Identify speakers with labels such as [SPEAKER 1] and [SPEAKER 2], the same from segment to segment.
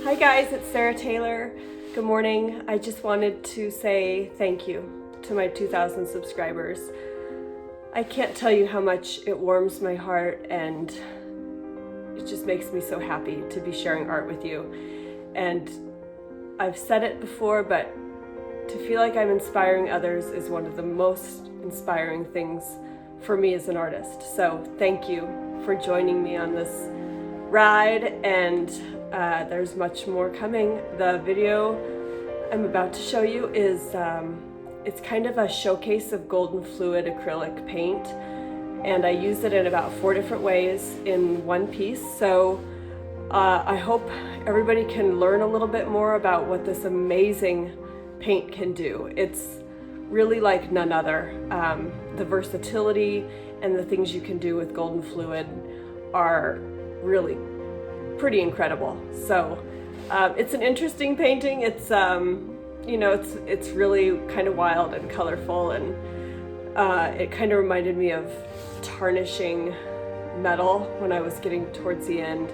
[SPEAKER 1] Hi guys, it's Sarah Taylor. Good morning. I just wanted to say thank you to my 2,000 subscribers. I can't tell you how much it warms my heart, and it just makes me so happy to be sharing art with you. And I've said it before, but to feel like I'm inspiring others is one of the most inspiring things for me as an artist. So thank you for joining me on this ride, and there's much more coming. The video I'm about to show you is it's kind of a showcase of golden fluid acrylic paint, and I use it in about 4 different ways in one piece. So I hope everybody can learn a little bit more about what this amazing paint can do. It's really like none other. The versatility and the things you can do with golden fluid are really pretty incredible. So it's an interesting painting. It's you know, it's really kind of wild and colorful, and it kind of reminded me of tarnishing metal when I was getting towards the end.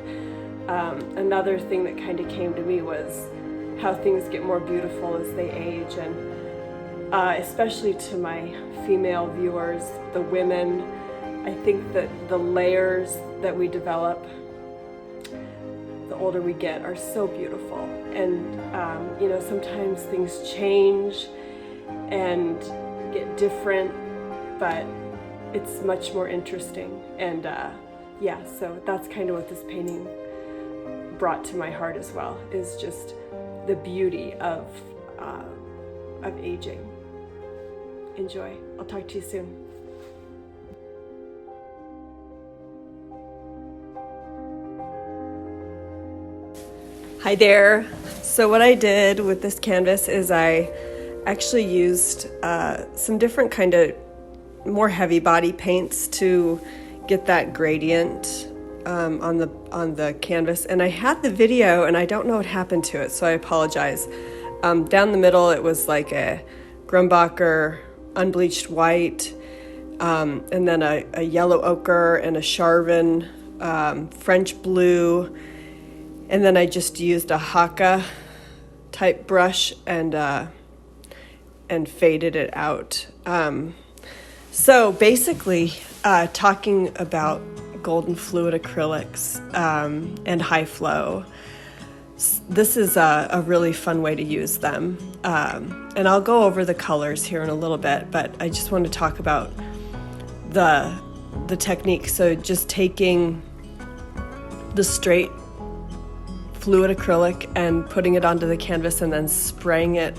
[SPEAKER 1] Another thing that kind of came to me was how things get more beautiful as they age, and especially to my female viewers, the women, I think that the layers that we develop the older we get are so beautiful. And you know, sometimes things change and get different, but it's much more interesting. And yeah, so that's kind of what this painting brought to my heart as well, is just the beauty of aging. Enjoy. I'll talk to you soon. Hi there. So what I did with this canvas is I actually used some different kind of more heavy body paints to get that gradient on the canvas. And I had the video and I don't know what happened to it, so I apologize. Down the middle it was like a Grumbacher unbleached white, and then a yellow ochre and a Charvin French blue. And then I just used a Haka type brush and faded it out. So basically, talking about golden fluid acrylics and high flow, this is a really fun way to use them. And I'll go over the colors here in a little bit, but I just want to talk about the technique. So just taking the straight fluid acrylic and putting it onto the canvas and then spraying it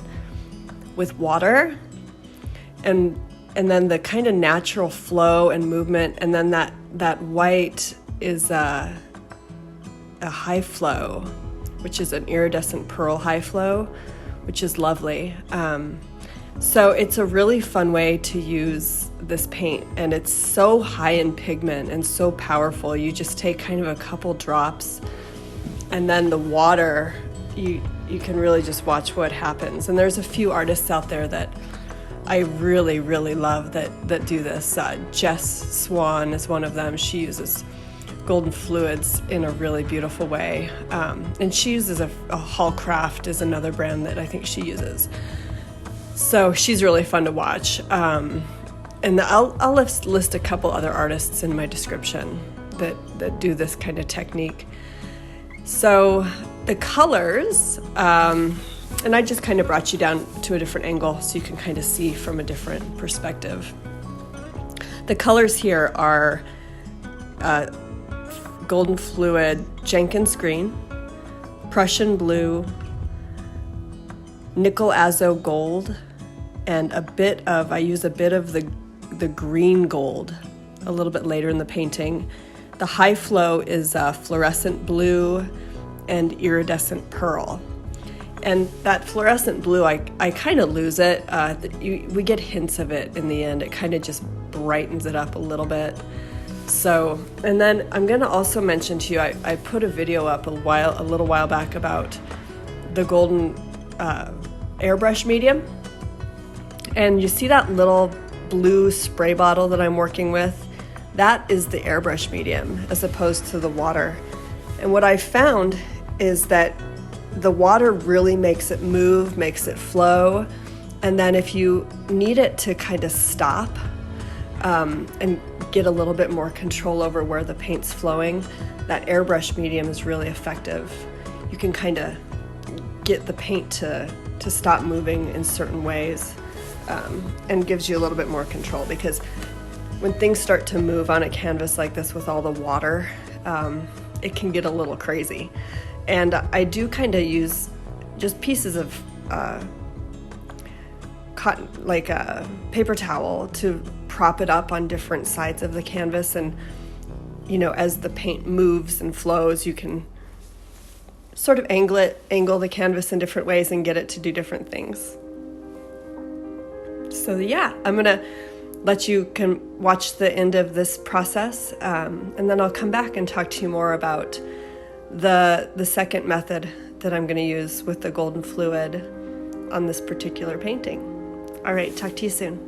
[SPEAKER 1] with water, and then the kind of natural flow and movement, and then that white is a high flow, which is an iridescent pearl high flow, which is lovely. So it's a really fun way to use this paint, and it's so high in pigment and so powerful. You just take kind of a couple drops, and then the water, you can really just watch what happens. And there's a few artists out there that I really, really love that do this. Jess Swan is one of them. She uses golden fluids in a really beautiful way. And she uses a Hallcraft is another brand that I think she uses. So she's really fun to watch. And I'll list a couple other artists in my description that do this kind of technique. So the colors, and I just kind of brought you down to a different angle so you can kind of see from a different perspective. The colors here are golden fluid Jenkins green, Prussian blue, nickel azo gold, and I use a bit of the green gold a little bit later in the painting. The high flow is fluorescent blue and iridescent pearl. And that fluorescent blue, I kind of lose it. We get hints of it in the end. It kind of just brightens it up a little bit. So, and then I'm going to also mention to you, I put a video up a little while back about the golden airbrush medium. And you see that little blue spray bottle that I'm working with? That is the airbrush medium as opposed to the water. And what I found is that the water really makes it move, makes it flow. And then if you need it to kind of stop and get a little bit more control over where the paint's flowing, that airbrush medium is really effective. You can kind of get the paint to stop moving in certain ways, and gives you a little bit more control, because when things start to move on a canvas like this with all the water, it can get a little crazy. And I do kind of use just pieces of cotton, like a paper towel, to prop it up on different sides of the canvas. And as the paint moves and flows, you can sort of angle the canvas in different ways and get it to do different things. So yeah, I'm gonna let you can watch the end of this process, and then I'll come back and talk to you more about the second method that I'm gonna use with the golden fluid on this particular painting. All right, talk to you soon.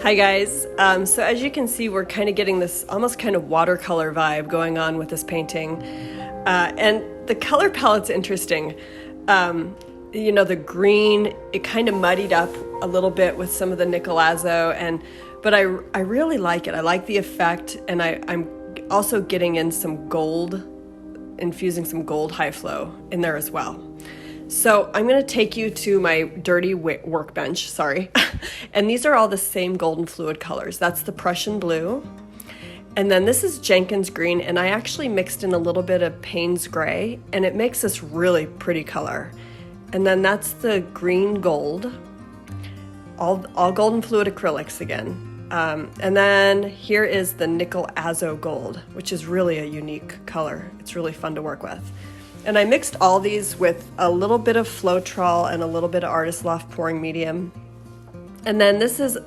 [SPEAKER 1] Hi guys. So as you can see, we're kind of getting this almost kind of watercolor vibe going on with this painting. And the color palette's interesting. You know, the green, it kind of muddied up a little bit with some of the nickel azo, but I really like it. I like the effect, and I'm also getting in some gold, infusing some gold high flow in there as well. So I'm going to take you to my dirty workbench, sorry. And these are all the same golden fluid colors. That's the Prussian blue. And then this is Jenkins green, and I actually mixed in a little bit of Payne's gray, and it makes this really pretty color. And then that's the green gold, all golden fluid acrylics again. And then here is the nickel azo gold, which is really a unique color. It's really fun to work with. And I mixed all these with a little bit of Floetrol and a little bit of Artist Loft pouring medium. And then this is,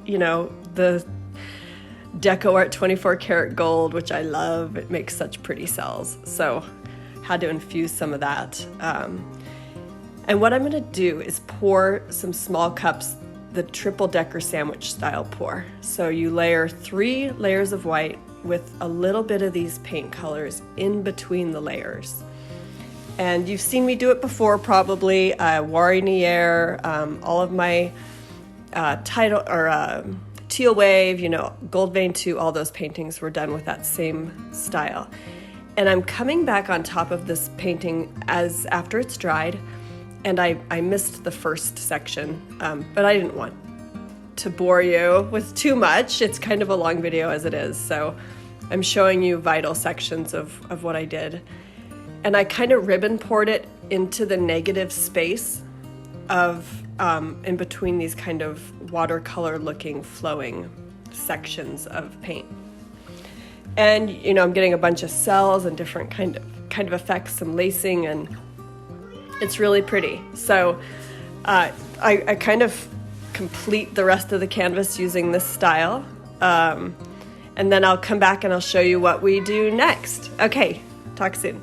[SPEAKER 1] you know, the Deco Art 24 karat gold, which I love. It makes such pretty cells. So had to infuse some of that. And what I'm going to do is pour some small cups, the triple decker sandwich style pour. So you layer 3 layers of white with a little bit of these paint colors in between the layers. And you've seen me do it before, probably. Wari Nier, all of my Teal Wave, you know, Gold Vein 2, all those paintings were done with that same style. And I'm coming back on top of this painting after it's dried, and I missed the first section, but I didn't want to bore you with too much. It's kind of a long video as it is, so I'm showing you vital sections of what I did. And I kind of ribbon poured it into the negative space of in between these kind of watercolor looking flowing sections of paint. And you know, I'm getting a bunch of cells and different kind of effects, some lacing, and it's really pretty. So I kind of complete the rest of the canvas using this style. And then I'll come back and I'll show you what we do next. Okay, talk soon.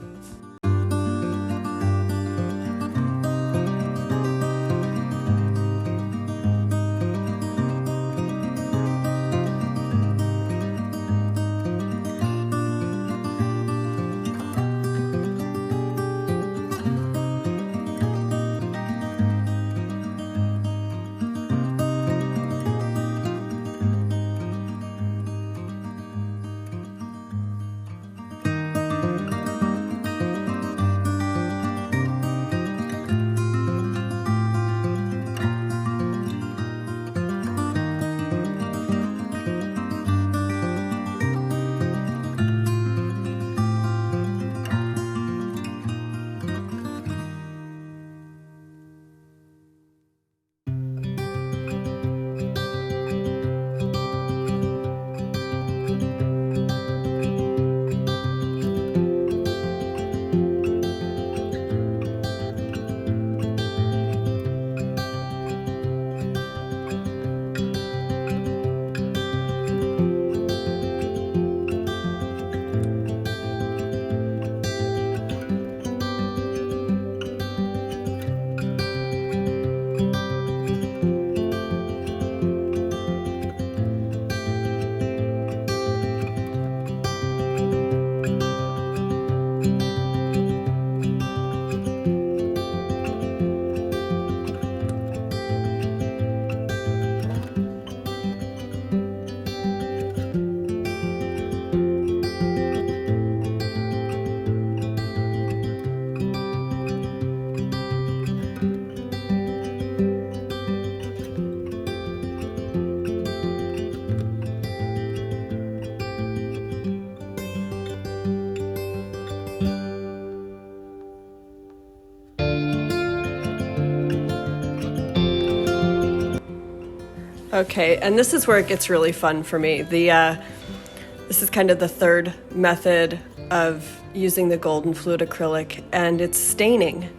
[SPEAKER 1] Okay, and this is where it gets really fun for me. This is kind of the third method of using the golden fluid acrylic, and it's staining.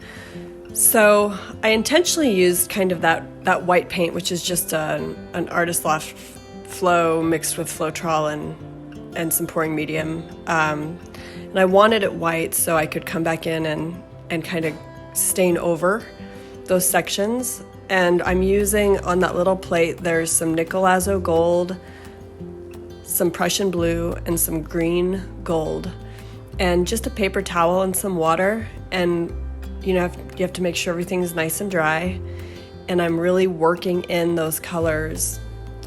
[SPEAKER 1] So I intentionally used kind of that white paint, which is just an Artist Loft flow mixed with Floetrol and some pouring medium. And I wanted it white so I could come back in and kind of stain over those sections, and I'm using on that little plate, there's some nickel azo gold, some Prussian blue, and some green gold, and just a paper towel and some water. And you have to make sure everything's nice and dry, and I'm really working in those colors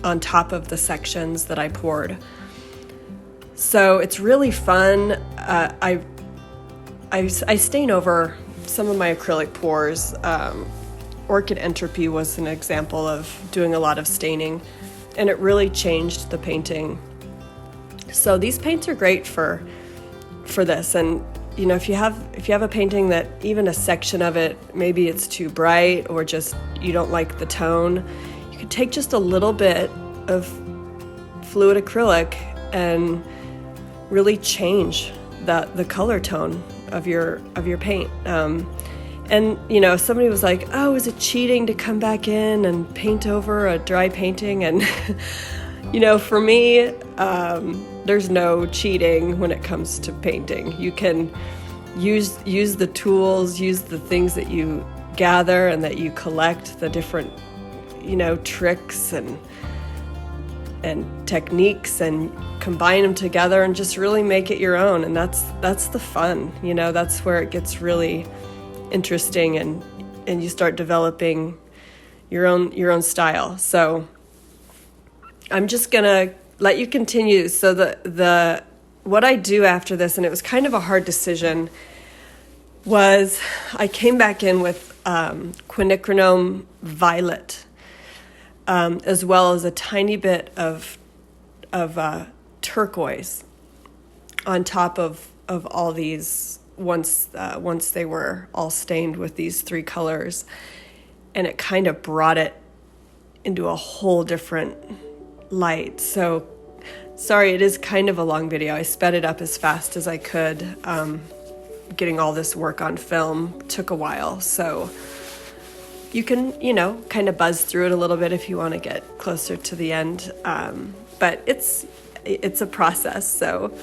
[SPEAKER 1] on top of the sections that I poured. So it's really fun. I stain over some of my acrylic pours. Orchid Entropy was an example of doing a lot of staining, and it really changed the painting. So these paints are great for this. And if you have a painting that even a section of it, maybe it's too bright or just you don't like the tone, you could take just a little bit of fluid acrylic and really change the color tone of your paint. And somebody was like, oh, is it cheating to come back in and paint over a dry painting? And for me, there's no cheating when it comes to painting. You can use the tools, use the things that you gather and that you collect, the different tricks and techniques, and combine them together and just really make it your own. And that's the fun. That's where it gets really interesting, and you start developing your own style. So I'm just gonna let you continue. So the what I do after this, and it was kind of a hard decision, was I came back in with quinacridone violet, as well as a tiny bit of turquoise on top of all these once they were all stained with these three colors, and it kind of brought it into a whole different light. So sorry, it is kind of a long video. I sped it up as fast as I could. Getting all this work on film took a while, so you can kind of buzz through it a little bit if you want to get closer to the end, but it's a process. So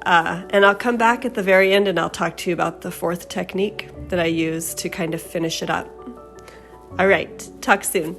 [SPEAKER 1] and I'll come back at the very end and I'll talk to you about the fourth technique that I use to kind of finish it up. All right, talk soon.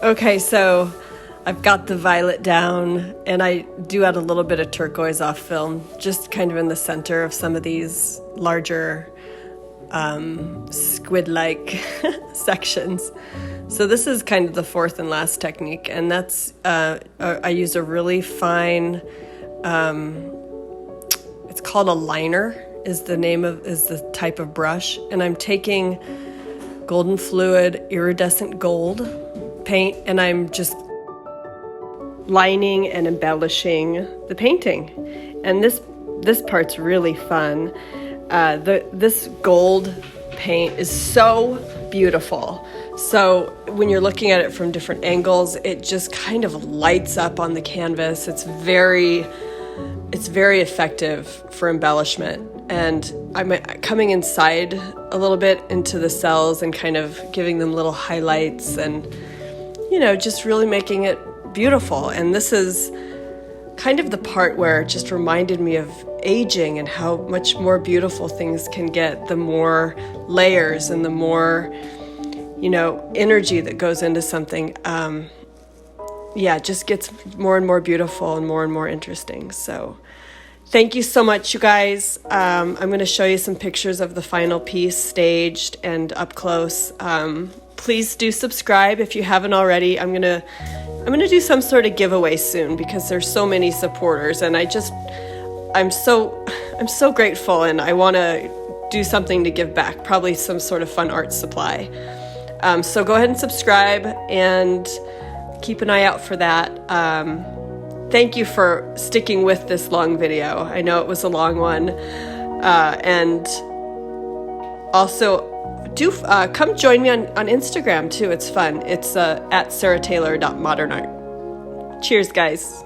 [SPEAKER 1] Okay, so I've got the violet down, and I do add a little bit of turquoise off film, just kind of in the center of some of these larger squid-like sections. So this is kind of the fourth and last technique, and that's I use a really fine, it's called a liner is the type of brush, and I'm taking golden fluid iridescent gold paint, and I'm just lining and embellishing the painting. And this part's really fun. This gold paint is so beautiful. So when you're looking at it from different angles, it just kind of lights up on the canvas. It's very effective for embellishment. And I'm coming inside a little bit into the cells and kind of giving them little highlights and, just really making it beautiful. And this is kind of the part where it just reminded me of aging and how much more beautiful things can get the more layers and the more, energy that goes into something. It just gets more and more beautiful and more interesting. So thank you so much, you guys. I'm going to show you some pictures of the final piece staged and up close. Please do subscribe if you haven't already. I'm gonna do some sort of giveaway soon because there's so many supporters, and I'm so grateful, and I want to do something to give back, probably some sort of fun art supply. So go ahead and subscribe and keep an eye out for that. Thank you for sticking with this long video. I know it was a long one. And also, do come join me on Instagram too. It's fun. It's at sarahtaylor.modernart. Cheers, guys.